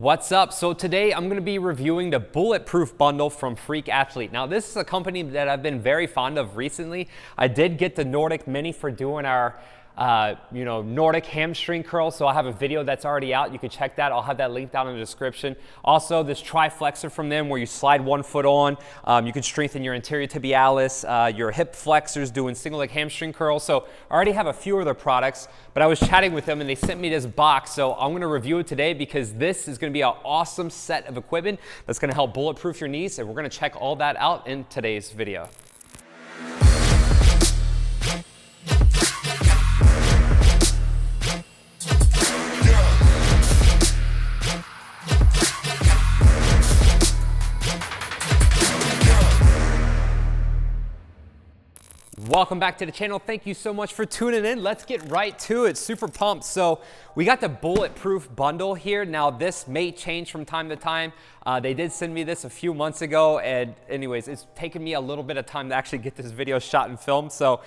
What's up? So today I'm going to be reviewing the Bulletproof bundle from Freak Athlete. Now this is a company that I've been very fond of recently. I did get the Nordic Mini for doing our Nordic hamstring curl, so I'll have a video that's already out. You can check that. I'll have that link down in the description. Also, this tri-flexor from them where you slide one foot on. You can strengthen your anterior tibialis, your hip flexors doing single leg hamstring curls. So I already have a few of their products, but I was chatting with them and they sent me this box. So I'm going to review it today because this is going to be an awesome set of equipment that's going to help bulletproof your knees, and we're going to check all that out in today's video. Welcome back to the channel. Thank you so much for tuning in. Let's get right to it. Super pumped. So we got the Bulletproof bundle here. Now this may change from time to time. They did send me this a few months ago, and anyways, it's taken me a little bit of time to actually get this video shot and filmed. So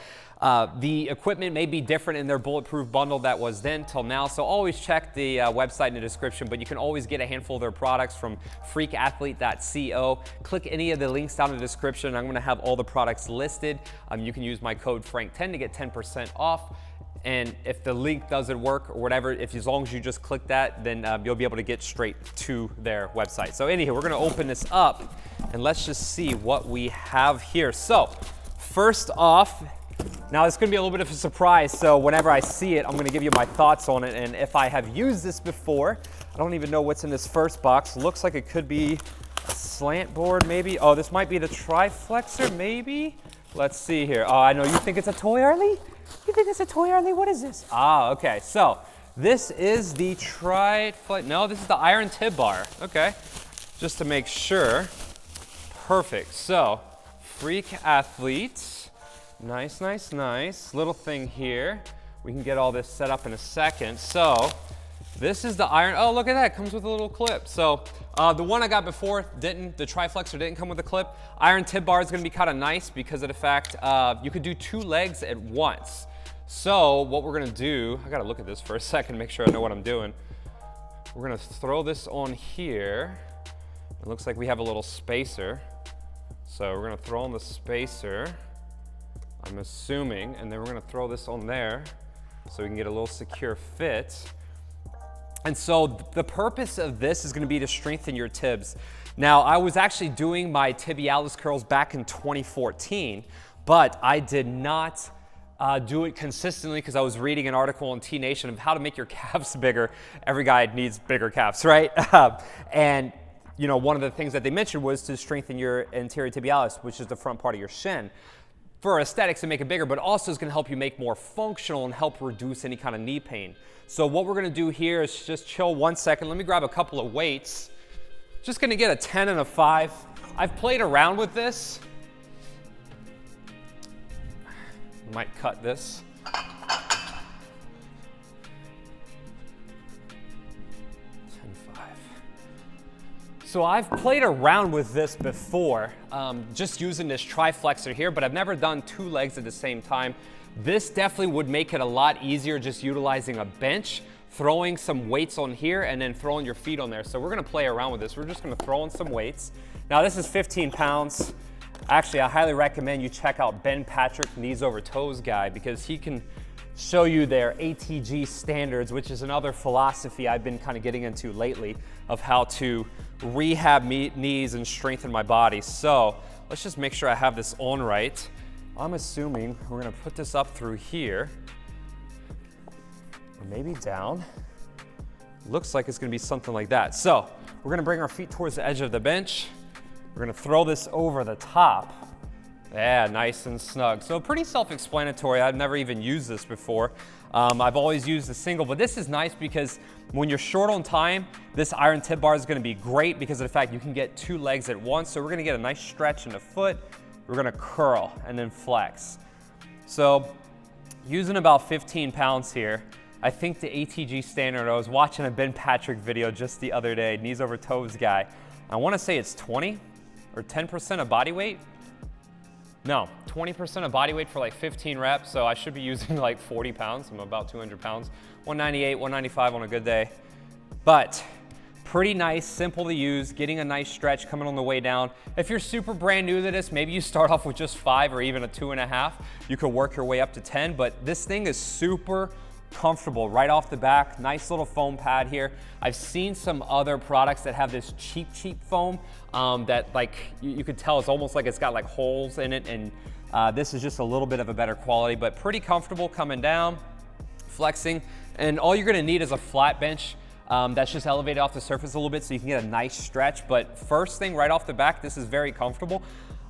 the equipment may be different in their Bulletproof bundle that was then till now. So always check the website in the description, but you can always get a handful of their products from freakathlete.co. Click any of the links down in the description. I'm going to have all the products listed. You can use my code FRANK10 to get 10% off. And if the link doesn't work or whatever, as long as you just click that, then you'll be able to get straight to their website. So anyhow, we're going to open this up and let's just see what we have here. So first off, now it's going to be a little bit of a surprise, so whenever I see it, I'm going to give you my thoughts on it. And if I have used this before, I don't even know what's in this first box. Looks like it could be a slant board maybe. Oh, this might be the tri-flexor maybe. Let's see here. Oh, I know you think it's a toy, Arlie? You think it's a toy, Arlie? What is this? Ah, okay. So this is the no, this is the iron tib bar. Okay, just to make sure. Perfect. So Freak Athlete. Nice, nice, nice. Little thing here. We can get all this set up in a second. So this is the iron. Oh, look at that. It comes with a little clip. So the one I got before the tri-flexor didn't come with a clip. Iron tib bar is going to be kind of nice because of the fact you could do two legs at once. So what we're going to do, I got to look at this for a second to make sure I know what I'm doing. We're going to throw this on here. It looks like we have a little spacer. So we're going to throw on the spacer, I'm assuming, and then we're going to throw this on there so we can get a little secure fit. And so the purpose of this is going to be to strengthen your tibs. Now, I was actually doing my tibialis curls back in 2014, but I did not do it consistently because I was reading an article on T Nation of how to make your calves bigger. Every guy needs bigger calves, right? And you know, one of the things that they mentioned was to strengthen your anterior tibialis, which is the front part of your shin, for aesthetics to make it bigger, but also is going to help you make more functional and help reduce any kind of knee pain. So what we're going to do here is just chill 1 second. Let me grab a couple of weights. Just going to get a 10 and a 5. I've played around with this. Might cut this. 10, 5. So I've played around with this before, just using this tri-flexor here, but I've never done two legs at the same time. This definitely would make it a lot easier just utilizing a bench, throwing some weights on here, and then throwing your feet on there. So we're gonna play around with this. We're just gonna throw in some weights. Now this is 15 pounds. Actually, I highly recommend you check out Ben Patrick, Knees Over Toes guy, because he can show you their ATG standards, which is another philosophy I've been kind of getting into lately of how to rehab knees and strengthen my body. So let's just make sure I have this on right. I'm assuming we're gonna put this up through here, or maybe down. Looks like it's gonna be something like that. So we're gonna bring our feet towards the edge of the bench. We're gonna throw this over the top. Yeah, nice and snug. So pretty self-explanatory. I've never even used this before. I've always used the single, but this is nice because when you're short on time, this iron tib bar is gonna be great because of the fact you can get two legs at once. So we're gonna get a nice stretch in the foot. We're gonna curl and then flex. So using about 15 pounds here, I think the ATG standard, I was watching a Ben Patrick video just the other day, Knees Over Toes guy. I wanna say it's 20 or 10% of body weight. No, 20% of body weight for like 15 reps, so I should be using like 40 pounds. I'm about 200 pounds, 198, 195 on a good day. But Pretty nice, simple to use, getting a nice stretch coming on the way down. If you're super brand new to this, maybe you start off with just 5 or even a 2.5. You could work your way up to 10, but this thing is super comfortable right off the back. Nice little foam pad here. I've seen some other products that have this cheap foam that like you could tell it's almost like it's got like holes in it, and this is just a little bit of a better quality, but pretty comfortable coming down, flexing. And all you're gonna need is a flat bench that's just elevated off the surface a little bit so you can get a nice stretch. But first thing right off the back, this is very comfortable.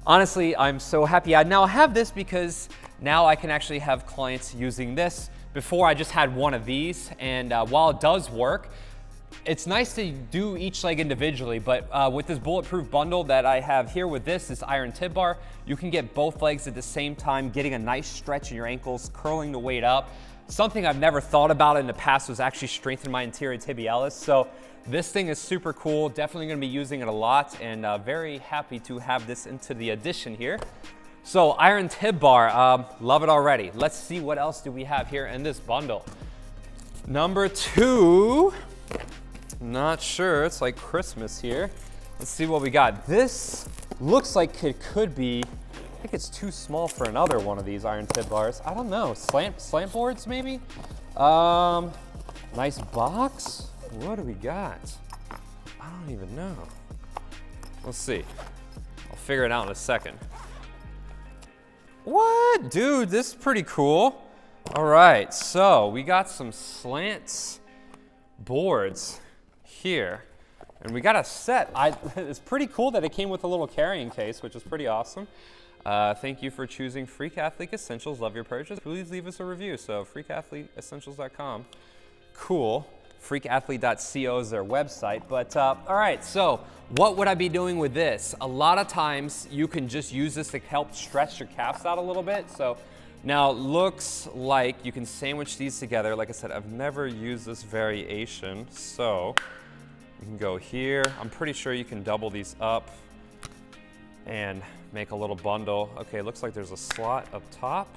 Honestly, I'm so happy I now have this because now I can actually have clients using this. Before I just had one of these, and while it does work, it's nice to do each leg individually, but with this Bulletproof bundle that I have here with this iron tib bar, you can get both legs at the same time, getting a nice stretch in your ankles, curling the weight up. Something I've never thought about in the past was actually strengthen my anterior tibialis. So this thing is super cool. Definitely gonna be using it a lot, and very happy to have this into the addition here. So iron tib bar, love it already. Let's see what else do we have here in this bundle. Number 2, not sure, it's like Christmas here. Let's see what we got. This looks like it could be, I think it's too small for another one of these iron tib bars. I don't know, slant boards maybe? Nice box. What do we got? I don't even know. Let's see. I'll figure it out in a second. What? Dude, this is pretty cool. All right, so we got some slants boards here. And we got a set. It's pretty cool that it came with a little carrying case, which is pretty awesome. Thank you for choosing Freak Athlete Essentials. Love your purchase. Please leave us a review. So freakathleteessentials.com. Cool. Freakathlete.co is their website. But all right, so what would I be doing with this? A lot of times you can just use this to help stretch your calves out a little bit. So now it looks like you can sandwich these together. Like I said, I've never used this variation. So you can go here. I'm pretty sure you can double these up and make a little bundle. Okay, looks like there's a slot up top.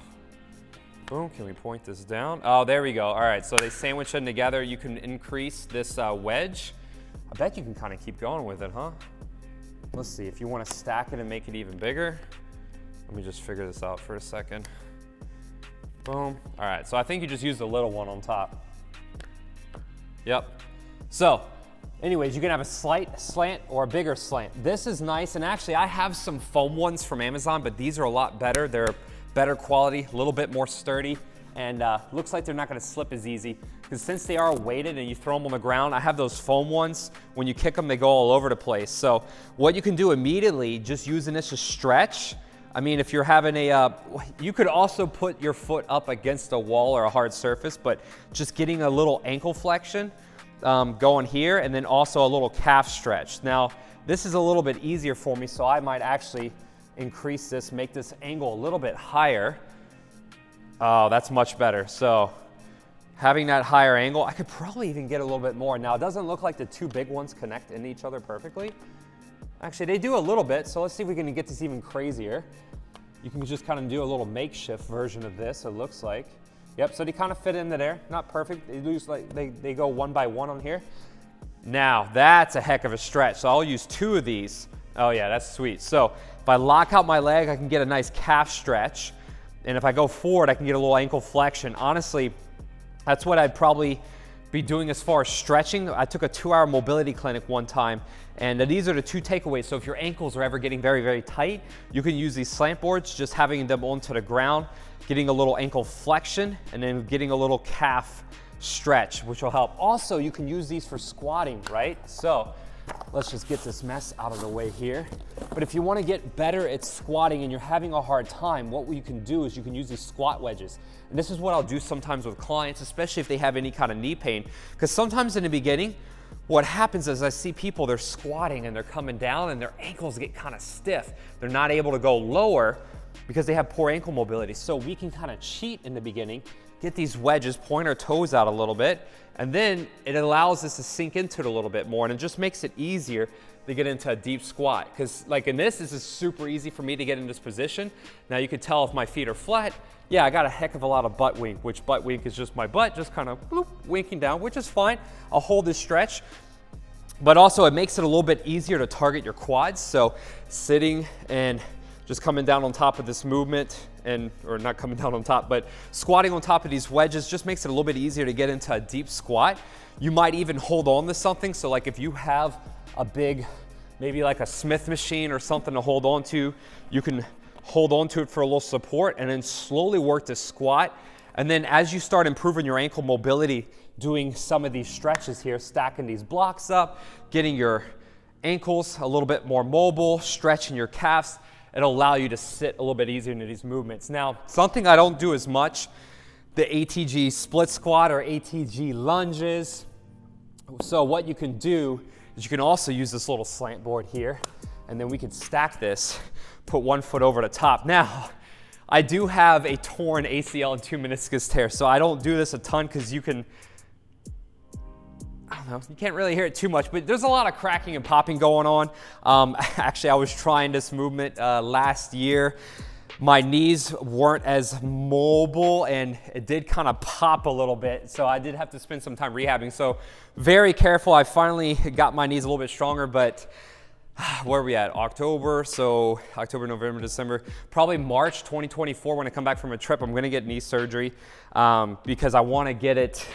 Boom, can we point this down? Oh, there we go. All right, so they sandwich them together. You can increase this wedge. I bet you can kind of keep going with it, huh? Let's see, if you want to stack it and make it even bigger. Let me just figure this out for a second. Boom. All right, so I think you just use the little one on top. Yep. So, anyways, you can have a slight slant or a bigger slant. This is nice, and actually I have some foam ones from Amazon, but these are a lot better. They're better quality, a little bit more sturdy, and looks like they're not gonna slip as easy, because since they are weighted and you throw them on the ground, I have those foam ones. When you kick them, they go all over the place. So what you can do immediately, just using this to stretch, I mean, if you're having you could also put your foot up against a wall or a hard surface, but just getting a little ankle flexion going here, and then also a little calf stretch. Now, this is a little bit easier for me, so I might actually increase this, make this angle a little bit higher. Oh, that's much better. So having that higher angle, I could probably even get a little bit more. Now, it doesn't look like the two big ones connect into each other perfectly. Actually, they do a little bit, so let's see if we can get this even crazier. You can just kind of do a little makeshift version of this, it looks like. Yep, so they kind of fit into there. Not perfect, they lose like they go one by one on here. Now, that's a heck of a stretch, so I'll use 2 of these. Oh yeah, that's sweet. So if I lock out my leg, I can get a nice calf stretch. And if I go forward, I can get a little ankle flexion. Honestly, that's what I'd probably be doing as far as stretching. I took a 2-hour mobility clinic one time, and these are the 2 takeaways. So if your ankles are ever getting very, very tight, you can use these slant boards, just having them onto the ground, getting a little ankle flexion, and then getting a little calf stretch, which will help. Also, you can use these for squatting, right? So let's just get this mess out of the way here. But if you want to get better at squatting and you're having a hard time, what you can do is you can use these squat wedges. And this is what I'll do sometimes with clients, especially if they have any kind of knee pain. Because sometimes in the beginning, what happens is I see people, they're squatting and they're coming down and their ankles get kind of stiff. They're not able to go lower because they have poor ankle mobility. So we can kind of cheat in the beginning, get these wedges, point our toes out a little bit, and then it allows us to sink into it a little bit more, and it just makes it easier to get into a deep squat. Because like in this is super easy for me to get in this position. Now you can tell if my feet are flat, yeah, I got a heck of a lot of butt wink, which butt wink is just my butt just kind of bloop, winking down, which is fine. I'll hold this stretch. but also it makes it a little bit easier to target your quads. So sitting and just coming down on top of this movement, or not coming down on top, but squatting on top of these wedges just makes it a little bit easier to get into a deep squat. You might even hold on to something. So like if you have a big, maybe like a Smith machine or something to hold on to, you can hold on to it for a little support and then slowly work to squat. And then as you start improving your ankle mobility, doing some of these stretches here, stacking these blocks up, getting your ankles a little bit more mobile, stretching your calves, it'll allow you to sit a little bit easier into these movements. Now, something I don't do as much, the ATG split squat or ATG lunges. So what you can do is you can also use this little slant board here, and then we can stack this, put one foot over the top. Now, I do have a torn ACL and 2 meniscus tear, so I don't do this a ton because you can, I don't know, you can't really hear it too much, but there's a lot of cracking and popping going on. Actually, I was trying this movement last year. My knees weren't as mobile and it did kind of pop a little bit, so I did have to spend some time rehabbing. So very careful. I finally got my knees a little bit stronger, but where are we at? October, so October, November, December, probably March 2024 when I come back from a trip, I'm gonna get knee surgery because I wanna get it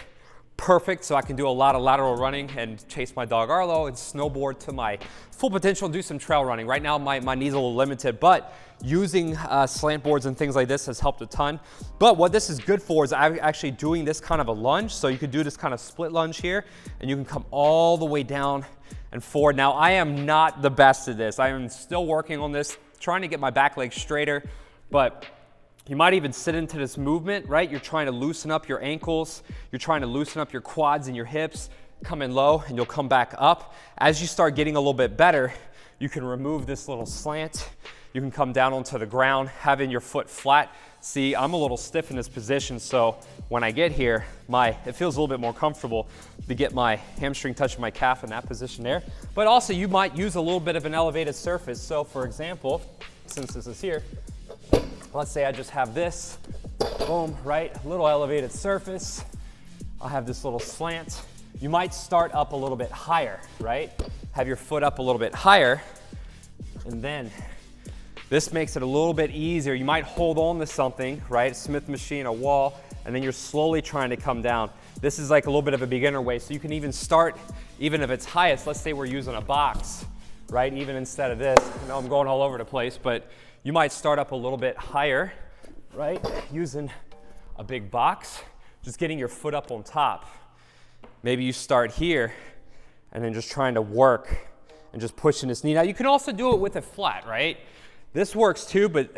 perfect so I can do a lot of lateral running and chase my dog Arlo and snowboard to my full potential and do some trail running. Right now my knees are a little limited, but using slant boards and things like this has helped a ton. But what this is good for is I'm actually doing this kind of a lunge. So you could do this kind of split lunge here and you can come all the way down and forward. Now I am not the best at this. I am still working on this, trying to get my back leg straighter, but you might even sit into this movement, right? You're trying to loosen up your ankles. You're trying to loosen up your quads and your hips. Come in low and you'll come back up. As you start getting a little bit better, you can remove this little slant. You can come down onto the ground, having your foot flat. See, I'm a little stiff in this position, so when I get here, it feels a little bit more comfortable to get my hamstring touching my calf in that position there. But also you might use a little bit of an elevated surface. So for example, since this is here, let's say I just have this, boom, right? A little elevated surface. I'll have this little slant. You might start up a little bit higher, right? Have your foot up a little bit higher, and then this makes it a little bit easier. You might hold on to something, right? A Smith machine, a wall, and then you're slowly trying to come down. This is like a little bit of a beginner way. So you can even start, even if it's highest, let's say we're using a box, right? Even instead of this, I know I'm going all over the place, but you might start up a little bit higher, right? Using a big box, just getting your foot up on top. Maybe you start here and then just trying to work and just pushing this knee. Now you can also do it with it flat, right? This works too, but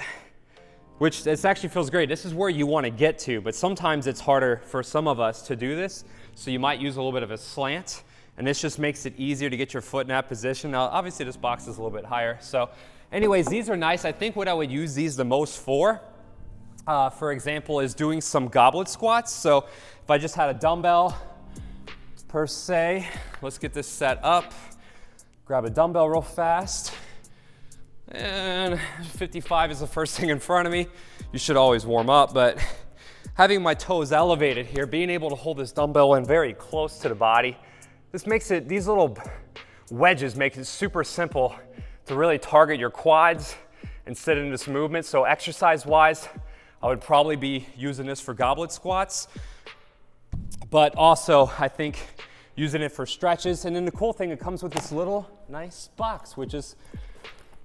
which this actually feels great. This is where you want to get to, but sometimes it's harder for some of us to do this. So you might use a little bit of a slant, and this just makes it easier to get your foot in that position. Now, obviously this box is a little bit higher. So anyways, these are nice. I think what I would use these the most for example, is doing some goblet squats. So if I just had a dumbbell per se, let's get this set up. Grab a dumbbell real fast. And 55 is the first thing in front of me. You should always warm up, but having my toes elevated here, being able to hold this dumbbell in very close to the body, this makes it, these little wedges make it super simple to really target your quads and sit in this movement. So exercise-wise, I would probably be using this for goblet squats, but also I think using it for stretches. And then the cool thing, it comes with this little nice box, which is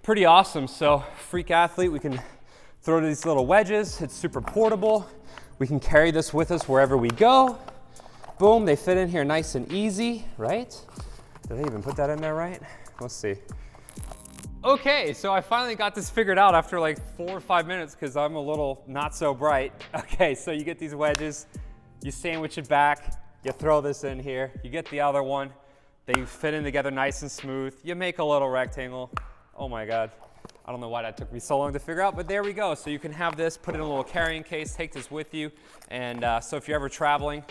pretty awesome. So freak athlete, we can throw these little wedges. It's super portable. We can carry this with us wherever we go. Boom, they fit in here nice and easy, right? Did I even put that in there right? Let's see. Okay, so I finally got this figured out after like 4 or 5 minutes because I'm a little not so bright. Okay, so you get these wedges, you sandwich it back, you throw this in here, you get the other one, they fit in together nice and smooth, you make a little rectangle. Oh my God, I don't know why that took me so long to figure out, but there we go. So you can have this, put it in a little carrying case, take this with you, and so if you're ever traveling,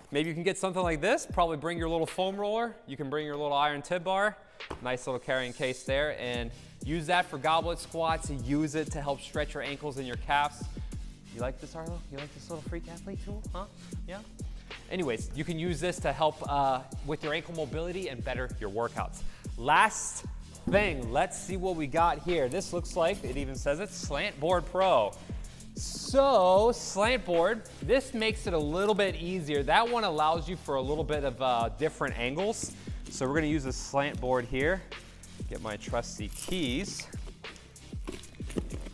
maybe you can get something like this, probably bring your little foam roller, you can bring your little iron tib bar, nice little carrying case there, and use that for goblet squats, use it to help stretch your ankles and your calves. You like this, Arlo? You like this little freak athlete tool, huh? Yeah? anyways, you can use this to help with your ankle mobility and better your workouts. Last thing, let's see what we got here. This looks like, it even says it's Slant Board Pro. So slant board, this makes it a little bit easier. That one allows you for a little bit of different angles. So we're gonna use a slant board here. Get my trusty keys.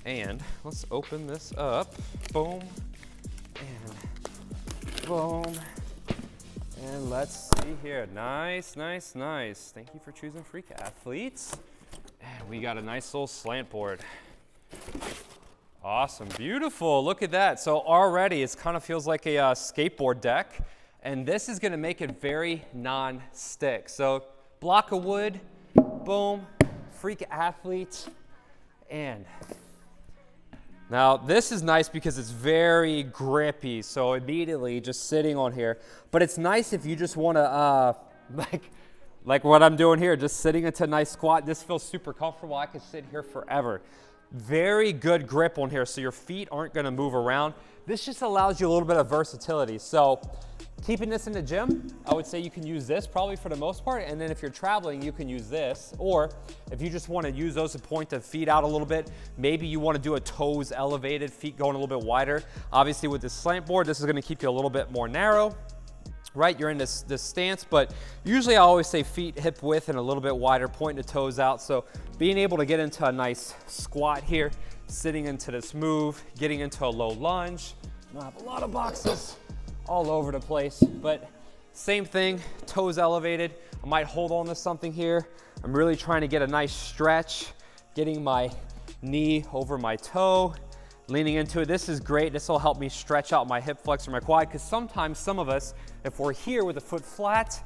And let's open this up. Boom, and boom. And let's see here. Nice, nice, nice. Thank you for choosing Freak Athletes. And we got a nice little slant board. Awesome, beautiful, look at that. So already it kind of feels like a skateboard deck, and this is gonna make it very non-stick. So block of wood, boom, Freak Athlete, and now this is nice because it's very grippy, so immediately just sitting on here. But it's nice if you just wanna, like what I'm doing here, just sitting into a nice squat. This feels super comfortable. I could sit here forever. Very good grip on here, so your feet aren't gonna move around. This just allows you a little bit of versatility. So keeping this in the gym, I would say you can use this probably for the most part, and then if you're traveling, you can use this. Or if you just wanna use those to point the feet out a little bit, maybe you wanna do a toes elevated, feet going a little bit wider. Obviously with this slant board, this is gonna keep you a little bit more narrow. Right, you're in this stance, but usually I always say feet hip width and a little bit wider, pointing the toes out. So being able to get into a nice squat here, sitting into this move, getting into a low lunge. I have a lot of boxes all over the place, but same thing, toes elevated. I might hold on to something here. I'm really trying to get a nice stretch, getting my knee over my toe, leaning into it. This is great. This will help me stretch out my hip flexor, my quad, because sometimes some of us, if we're here with the foot flat,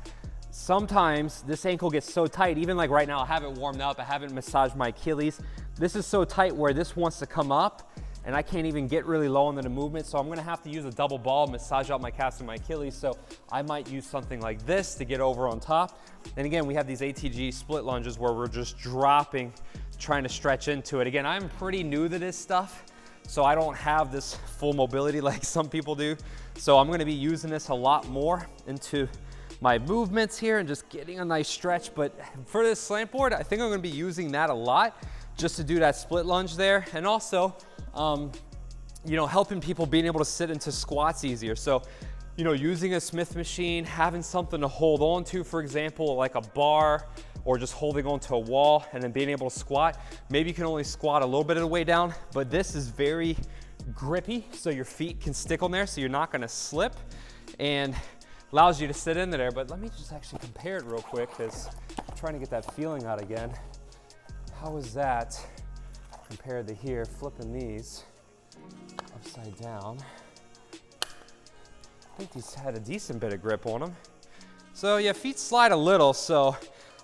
sometimes this ankle gets so tight. Even like right now, I haven't warmed up, I haven't massaged my Achilles. This is so tight where this wants to come up and I can't even get really low into the movement. So I'm gonna have to use a double ball, massage out my calves and my Achilles. So I might use something like this to get over on top. And again, we have these ATG split lunges where we're just dropping, trying to stretch into it. Again, I'm pretty new to this stuff, so I don't have this full mobility like some people do. So I'm gonna be using this a lot more into my movements here and just getting a nice stretch. But for this slant board, I think I'm gonna be using that a lot just to do that split lunge there. And also, you know, helping people being able to sit into squats easier. So, you know, using a Smith machine, having something to hold on to, for example, like a bar, or just holding onto a wall and then being able to squat. Maybe you can only squat a little bit of the way down, but this is very grippy, so your feet can stick on there, so you're not gonna slip, and allows you to sit in there. But let me just actually compare it real quick, because I'm trying to get that feeling out again. How is that compared to here, flipping these upside down? I think these had a decent bit of grip on them. So yeah, feet slide a little, so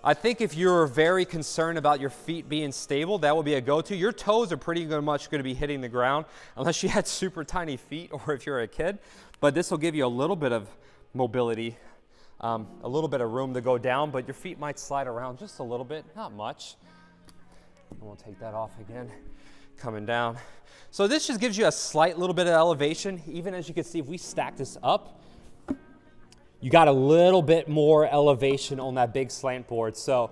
I think if you're very concerned about your feet being stable, that will be a go-to. Your toes are pretty much going to be hitting the ground unless you had super tiny feet or if you're a kid. But this will give you a little bit of mobility, a little bit of room to go down, but your feet might slide around just a little bit, not much. And we'll take that off again, coming down. So this just gives you a slight little bit of elevation. Even as you can see, if we stack this up, you got a little bit more elevation on that big slant board. So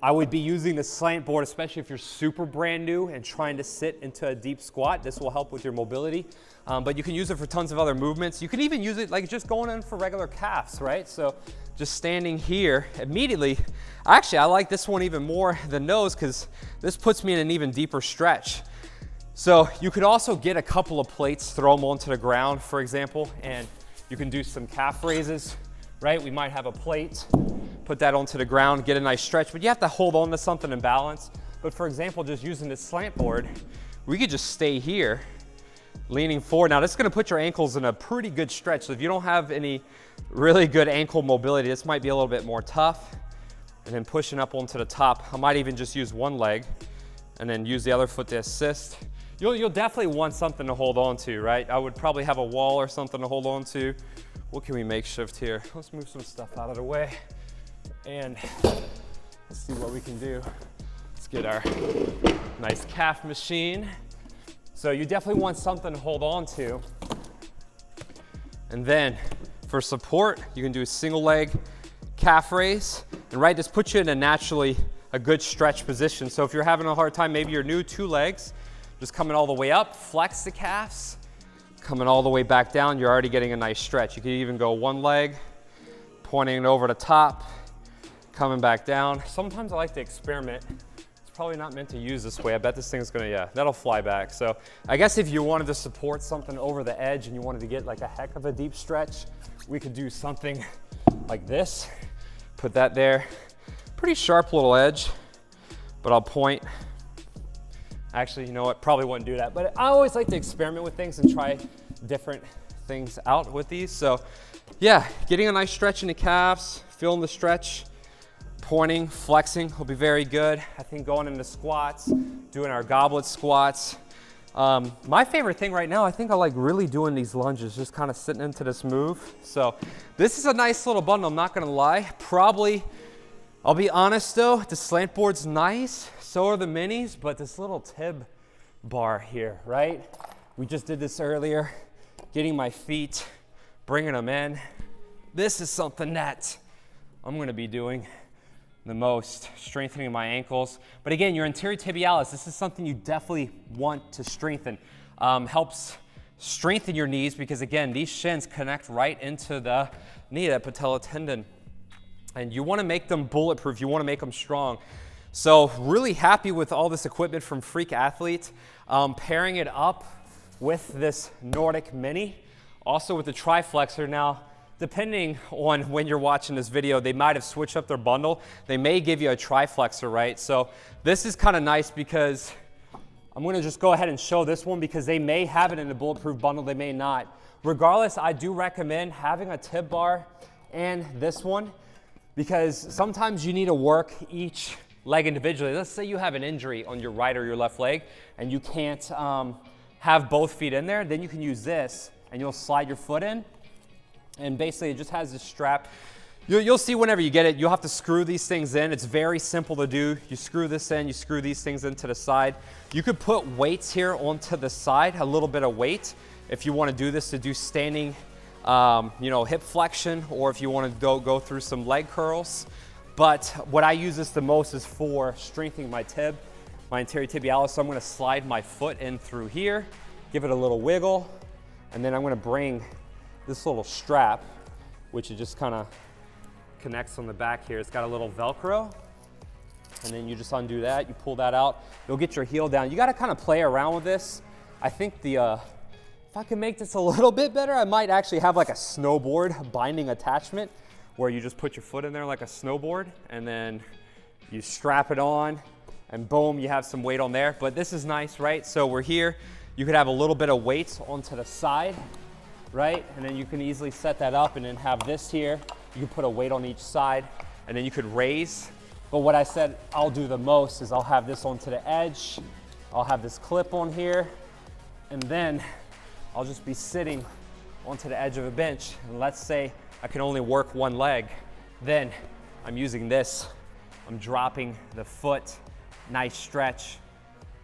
I would be using the slant board, especially if you're super brand new and trying to sit into a deep squat. This will help with your mobility, but you can use it for tons of other movements. You can even use it like just going in for regular calves, right? So just standing here immediately. Actually, I like this one even more than those because this puts me in an even deeper stretch. So you could also get a couple of plates, throw them onto the ground, for example, and you can do some calf raises, right? We might have a plate, put that onto the ground, get a nice stretch, but you have to hold on to something and balance. But for example, just using this slant board, we could just stay here, leaning forward. Now this is gonna put your ankles in a pretty good stretch. So if you don't have any really good ankle mobility, this might be a little bit more tough. And then pushing up onto the top, I might even just use one leg and then use the other foot to assist. You'll definitely want something to hold on to, right? I would probably have a wall or something to hold on to. What can we makeshift here? Let's move some stuff out of the way and let's see what we can do. Let's get our nice calf machine. So you definitely want something to hold on to. And then For support, you can do a single leg calf raise. And right, this puts you in a good stretch position. So if you're having a hard time, maybe you're new, 2 legs, just coming all the way up, flex the calves, coming all the way back down, you're already getting a nice stretch. You can even go 1 leg, pointing it over the top, coming back down. Sometimes I like to experiment. It's probably not meant to use this way. I bet this thing's gonna, yeah, that'll fly back. So I guess if you wanted to support something over the edge and you wanted to get like a heck of a deep stretch, we could do something like this. Put that there. Pretty sharp little edge, but I'll point. Actually, you know what? Probably wouldn't do that, but I always like to experiment with things and try different things out with these. So yeah, getting a nice stretch in the calves, feeling the stretch, pointing, flexing will be very good. I think going into squats, doing our goblet squats. My favorite thing right now, I think I like really doing these lunges, just kind of sitting into this move. So this is a nice little bundle, I'm not gonna lie. Probably, I'll be honest though, the slant board's nice, so are the minis, but this little tib bar here, right? We just did this earlier, getting my feet, bringing them in. This is something that I'm gonna be doing the most, strengthening my ankles. But again, your anterior tibialis, this is something you definitely want to strengthen. Helps strengthen your knees because again, these shins connect right into the knee, that patella tendon. And you wanna make them bulletproof, you wanna make them strong. So really happy with all this equipment from Freak Athlete, pairing it up with this Nordic Mini, also with the Triflexor. Now, depending on when you're watching this video, they might have switched up their bundle. They may give you a Triflexor, right? So this is kind of nice because I'm gonna just go ahead and show this one because they may have it in the Bulletproof bundle, they may not. Regardless, I do recommend having a tib bar and this one because sometimes you need to work each leg individually. Let's say you have an injury on your right or your left leg and you can't have both feet in there, then you can use this and you'll slide your foot in. And basically it just has this strap. You'll see whenever you get it, you'll have to screw these things in. It's very simple to do. You screw this in, you screw these things into the side. You could put weights here onto the side, a little bit of weight, if you want to do this to do standing hip flexion, or if you want to go through some leg curls. But what I use this the most is for strengthening my tib, my anterior tibialis. So I'm going to slide my foot in through here, give it a little wiggle, and then I'm going to bring this little strap, which it just kind of connects on the back here. It's got a little Velcro, and then you just undo that, you pull that out. You'll get your heel down. You got to kind of play around with this. I think if I can make this a little bit better, I might actually have like a snowboard binding attachment where you just put your foot in there like a snowboard, and then you strap it on, and boom, you have some weight on there. But this is nice, right? So we're here. You could have a little bit of weight onto the side, right? And then you can easily set that up and then have this here. You can put a weight on each side and then you could raise. But what I said I'll do the most is I'll have this onto the edge. I'll have this clip on here, and then I'll just be sitting onto the edge of a bench. And let's say I can only work 1 leg. Then I'm using this. I'm dropping the foot, nice stretch,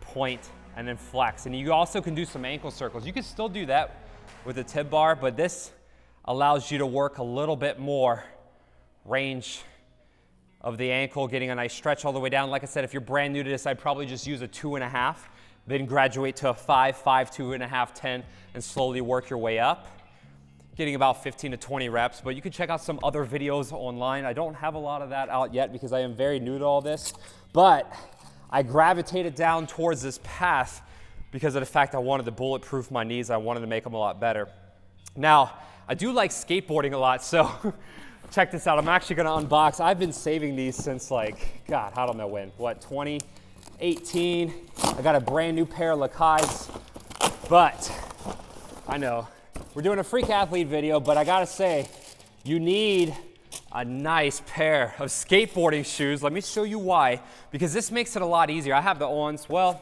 point, and then flex. And you also can do some ankle circles. You can still do that with a tib bar, but this allows you to work a little bit more range of the ankle, getting a nice stretch all the way down. Like I said, if you're brand new to this, I'd probably just use a 2.5, then graduate to a 5, 2.5, 10, and slowly work your way up, getting about 15 to 20 reps. But you can check out some other videos online. I don't have a lot of that out yet because I am very new to all this, but I gravitated down towards this path because of the fact I wanted to bulletproof my knees. I wanted to make them a lot better. Now, I do like skateboarding a lot, so check this out. I'm actually gonna unbox. I've been saving these since like, God, I don't know when. What, 2018? I got a brand new pair of 𝘘𝙀𝙀𝗍𝗍𝗍, but I know, we're doing a Freak Athlete video, but I gotta say, you need a nice pair of skateboarding shoes. Let me show you why, because this makes it a lot easier. I have the ons, well,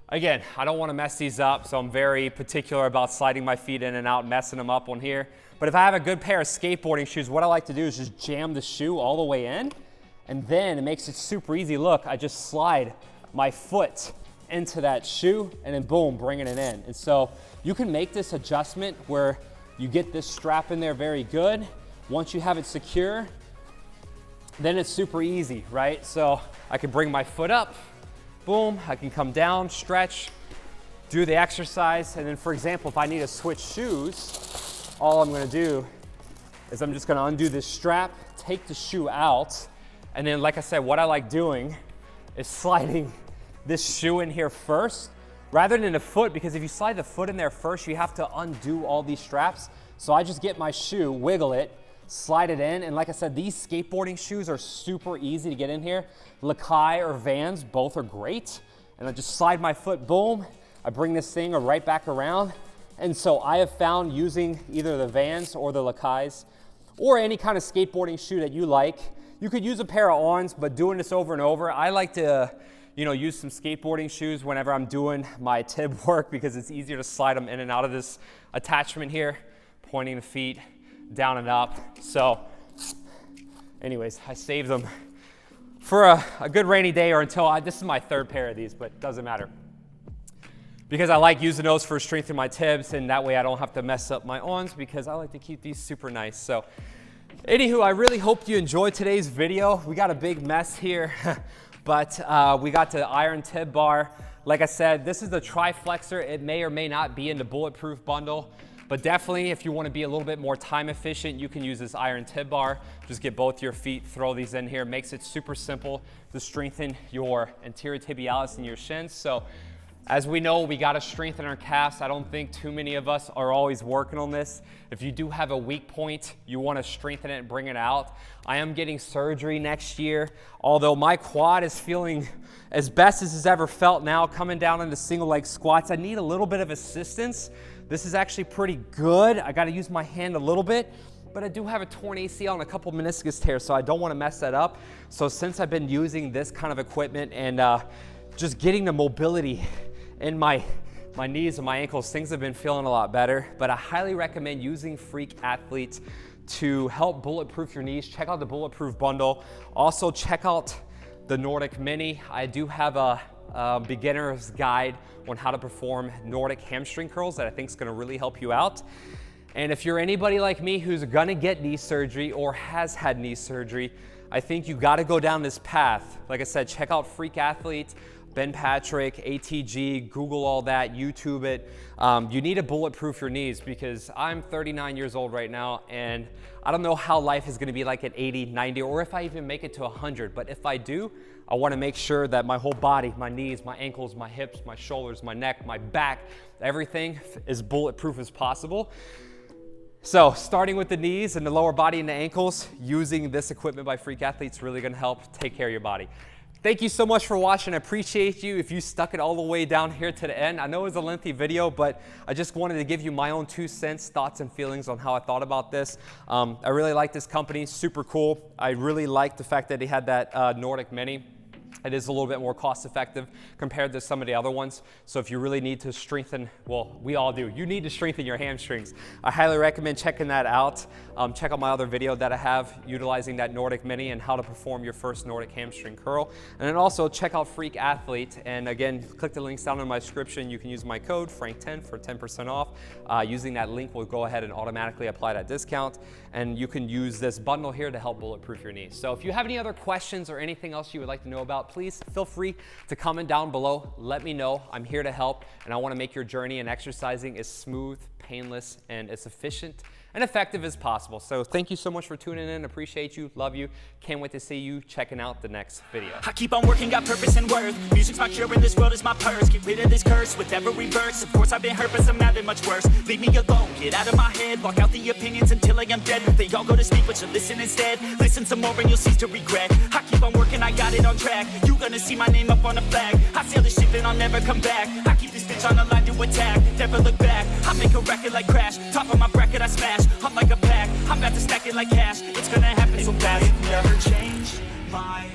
again, I don't want to mess these up, so I'm very particular about sliding my feet in and out, messing them up on here. But if I have a good pair of skateboarding shoes, what I like to do is just jam the shoe all the way in, and then it makes it super easy. Look, I just slide my foot into that shoe, and then boom, bringing it in. And so you can make this adjustment where You get this strap in there very good. Once you have it secure, then it's super easy, right? So I can bring my foot up, boom, I can come down, stretch, do the exercise, and then for example, if I need to switch shoes, all I'm gonna do is I'm just gonna undo this strap, take the shoe out, and then like I said, what I like doing is sliding this shoe in here first, rather than the foot, because if you slide the foot in there first, you have to undo all these straps. So I just get my shoe, wiggle it, slide it in, and like I said, these skateboarding shoes are super easy to get in here. 𝘘𝙀𝗀𝗏𝗯𝗏 or Vans, both are great. And I just slide my foot, boom, I bring this thing right back around. And so I have found using either the Vans or the 𝘘𝙀𝗀𝗏𝗏s, or any kind of skateboarding shoe that you like. You could use a pair of ons, but doing this over and over, I like to use some skateboarding shoes whenever I'm doing my 𝗘𝘀 work because it's easier to slide them in and out of this attachment here, pointing the feet down and up. So anyways, I saved them for a good rainy day or until this is my third pair of these, but it doesn't matter. Because I like using those for strengthening my 𝗘𝘀s, and that way I don't have to mess up my ons because I like to keep these super nice. So anywho, I really hope you enjoyed today's video. We got a big mess here, but we got the iron 𝗘𝘀 bar. Like I said, this is the tri-flexor. It may or may not be in the Bulletproof bundle, but definitely if you want to be a little bit more time efficient, you can use this iron 𝗘𝘀 bar. Just get both your feet, throw these in here. Makes it super simple to strengthen your anterior tibialis and your shins. So as we know, we got to strengthen our calves. I don't think too many of us are always working on this. If you do have a weak point, you want to strengthen it and bring it out. I am getting surgery next year, although my quad is feeling as best as it's ever felt now, coming down into single leg squats. I need a little bit of assistance. This is actually pretty good. I got to use my hand a little bit, but I do have a torn ACL and a couple meniscus tears, so I don't want to mess that up. So since I've been using this kind of equipment and just getting the mobility in my knees and my ankles, things have been feeling a lot better. But I highly recommend using Freak Athletes to help bulletproof your knees. Check out the Bulletproof bundle. Also check out the Nordic Mini. I do have a beginner's guide on how to perform Nordic hamstring curls that I think is going to really help you out. And if you're anybody like me who's going to get knee surgery or has had knee surgery, I think you got to go down this path. Like I said, check out Freak Athletes, Ben Patrick, ATG, Google all that, YouTube it. You need to bulletproof your knees because I'm 39 years old right now and I don't know how life is gonna be like at 80, 90, or if I even make it to 100. But if I do, I wanna make sure that my whole body, my knees, my ankles, my hips, my shoulders, my neck, my back, everything is bulletproof as possible. So starting with the knees and the lower body and the ankles, using this equipment by Freak Athletes is really gonna help take care of your body. Thank you so much for watching. I appreciate you if you stuck it all the way down here to the end. I know it was a lengthy video, but I just wanted to give you my own 2 cents, thoughts and feelings on how I thought about this. I really like this company, super cool. I really like the fact that they had that Nordic Mini. It is a little bit more cost effective compared to some of the other ones. So if you really need to strengthen, well, we all do. You need to strengthen your hamstrings. I highly recommend checking that out. Check out my other video that I have utilizing that Nordic Mini and how to perform your first Nordic hamstring curl. And then also check out Freak Athlete. And again, click the links down in my description. You can use my code FRANK10 for 10% off. Using that link will go ahead and automatically apply that discount. And you can use this bundle here to help bulletproof your knees. So if you have any other questions or anything else you would like to know about, please feel free to comment down below. Let me know. I'm here to help, and I want to make your journey in exercising as smooth, painless, and as efficient and effective as possible. So thank you so much for tuning in. Appreciate you. Love you. Can't wait to see you checking out the next video. I keep on working, got purpose and worth. Music's my cure and this world is my purse. Get rid of this curse with every verse. Of course I've been hurt, but some have been much worse. Leave me alone, get out of my head. Block out the opinions until I am dead. They all go to sleep, but you listen instead. Listen some more and you'll cease to regret. I keep on working, I got it on track. You gonna see my name up on a flag. I sail the ship and I'll never come back. I keep this bitch on the line to attack. Never look back. I make a record like Crash. Top of my bracket I smash. I'm like a pack. I'm about to stack it like cash. It's gonna happen so fast. Never change my